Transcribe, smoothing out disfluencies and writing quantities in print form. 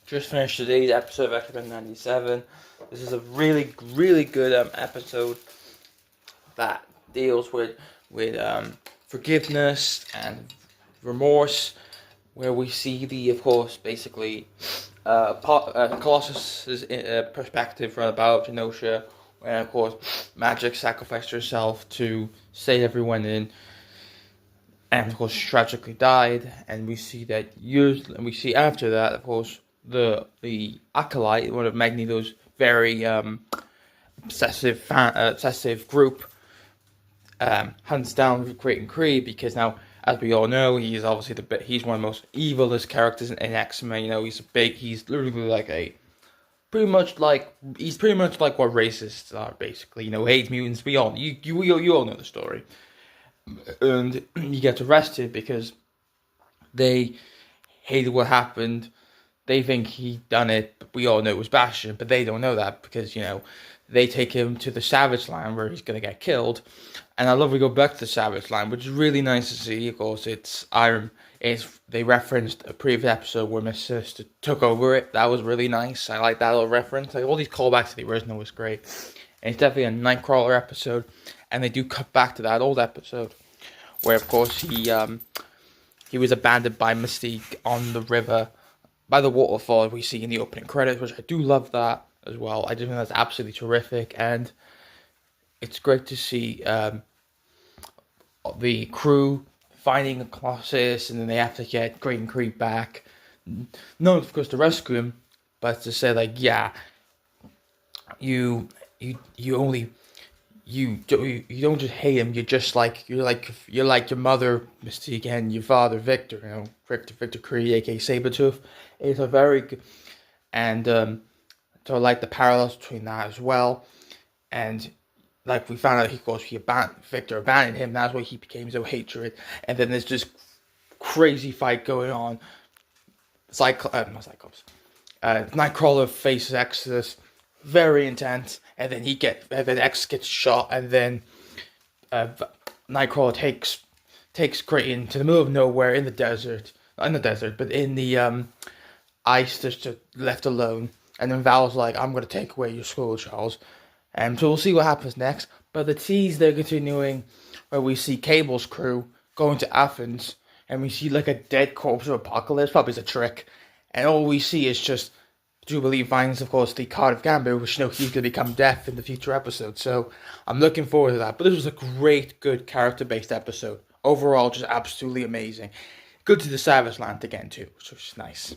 Just finished today's episode of X-Men 97. This is a really, really good episode that deals with forgiveness and remorse, where we see of course, basically Colossus's perspective from the Battle of Genosha, where of course Magik sacrificed herself to save everyone and of course she tragically died. And we see after that, of course, the Acolyte, one of Magneto's very obsessive group, hunts down Creighton Creed, because now, as we all know, he's obviously he's one of the most evilest characters in X-Men. You know, he's literally pretty much like what racists are, basically. You know, hates mutants. We all you all know the story, and he gets arrested because they hated what happened. They think he done it, but we all know it was Bastion, but they don't know that because, you know, they take him to the Savage Land where he's going to get killed. And I love we go back to the Savage Land, which is really nice to see. Of course, they referenced a previous episode where Miss Sister took over it. That was really nice. I like that little reference. Like, all these callbacks to the original was great. And it's definitely a Nightcrawler episode. And they do cut back to that old episode where, of course, he was abandoned by Mystique on the river, by the waterfall we see in the opening credits, which I do love that as well. I just think that's absolutely terrific, and it's great to see the crew finding the Colossus, and then they have to get Creighton Creed back. Not, of course, to rescue him, but to say, like, yeah, you don't just hate him. You're like your mother, Mystique, and your father, Victor. You know, Victor Creed, aka Sabretooth. It's a very good, and so I like the parallels between that as well. And like we found out, Victor abandoned him. That's why he became so hatred. And then there's this crazy fight going on. Nightcrawler faces Exodus, very intense, and then X gets shot, and then Nightcrawler takes Creighton to the middle of nowhere in the desert, but in the ice, just left alone. And then Val's like, "I'm gonna take away your skull, Charles." And so we'll see what happens next. But the tease they're continuing, where we see Cable's crew going to Athens, and we see like a dead corpse of Apocalypse. Probably is a trick, and all we see is just Jubilee finds, of course, the card of Gambit, which, you know, he's going to become Death in the future episode. So I'm looking forward to that. But this was a great, good character-based episode. Overall, just absolutely amazing. Good to the Savage Land again, too, which was nice.